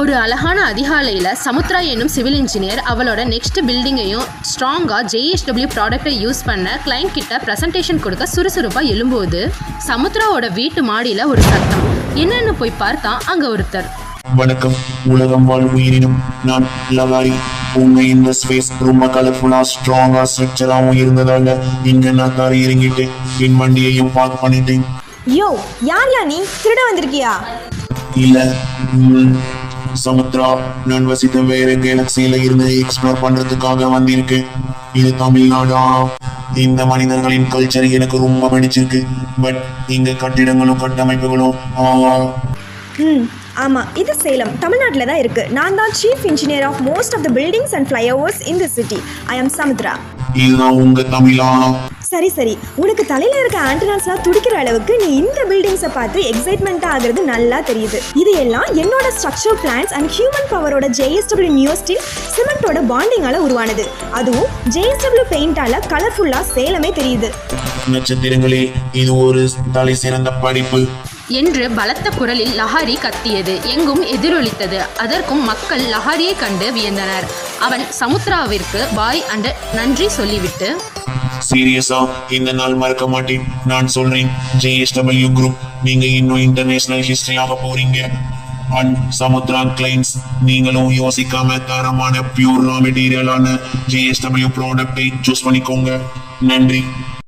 ஒரு அழகான அதிகாலையில் சமுத்ரா என்னும் சிவில் இன்ஜினியர் அவளோட நெக்ஸ்ட் பில்டிங்கையும் ஸ்ட்ராங்காக JSW ப்ராடக்டை யூஸ் பண்ண கிளைண்ட் கிட்ட ப்ரெசன்டேஷன் கொடுக்க சுறுசுறுப்பாக எழும்போது சமுத்ராவோட வீட்டு மாடியில் ஒரு சத்தம். என்னன்னு போய் பார்த்தா அங்கே ஒருத்தர். வணக்கம், உலகம் வாழ் உயிரினும் நான் லவாரி. உண்மை இந்த ஸ்பேஸ் ரொம்ப கலர்ஃபுல்லா ஸ்ட்ராங்கா ஸ்ட்ரக்சராகவும் இருந்ததால இங்க நான் தரை இறங்கிட்டு என் வண்டியையும் பார்க் பண்ணிட்டேன். யோ, யார் நீ திருட வந்திருக்கியா? இல்ல, சமுத்ரா, நான் வசித்த வேற கேலக்சியில இருந்து எக்ஸ்ப்ளோர் பண்றதுக்காக வந்திருக்கு. இது தமிழ்நாடா? இந்த மனிதர்களின் கல்ச்சர் எனக்கு ரொம்ப பிடிச்சிருக்கு. பட் இங்க கட்டிடங்களும் கட்டமைப்புகளும் ஆமா, இது சேலம், தமிழ்நாட்டில் தான் இருக்கு. நான் தான் chief engineer of most of the buildings and flyovers in the city. I am Samudra. இதுதான் உங்க தமிழா? சரி, உனக்கு தலையில இருக்க ஆண்டனாஸ்லாம் துடிக்கிற அளவுக்கு நீ இந்த பில்டிங்ஸை பார்த்து எக்ஸைட்மெண்ட்டாக ஆகிறது நல்லா தெரியுது. இது எல்லாம் என்னோட ஸ்ட்ரக்சரல் பிளான்ஸ் அண்ட் ஹியூமன் பவரோட JSW நியூ ஸ்டீல் சிமெண்டோட பாண்டிங்கால உருவானது. அதுவும் JSW பெயிண்டால கலர்ஃபுல்லா சேலமே தெரியுது. நட்சத்திரங்களே, இது ஒரு தலை சிறந்த படிப்பு என்று பலத்த குரலில் லஹாரி கத்தியது. எங்கும் எதிரொலித்தது. அதற்கும் மக்கள் லஹாரியை கண்டு வியந்தனர். அவன் சமுத்ராவிற்கு பாய் அண்ட் நன்றி சொல்லிவிட்டு, சீரியஸா இந்த நாள் மறக்க மாட்டேன். நான் சொல்றேன், JSW குரூப், நீங்க இன்னும் இன்டர்நேஷனல் ஹிஸ்டரி ஆக போறீங்க. அண்ட் சமுத்ரா கிளைண்ட்ஸ், நீங்களும் யோசிக்காம தரமான பியூர் ரா மெட்டீரியலான JSW ப்ராடக்டை சூஸ் பண்ணிக்கோங்க. நன்றி.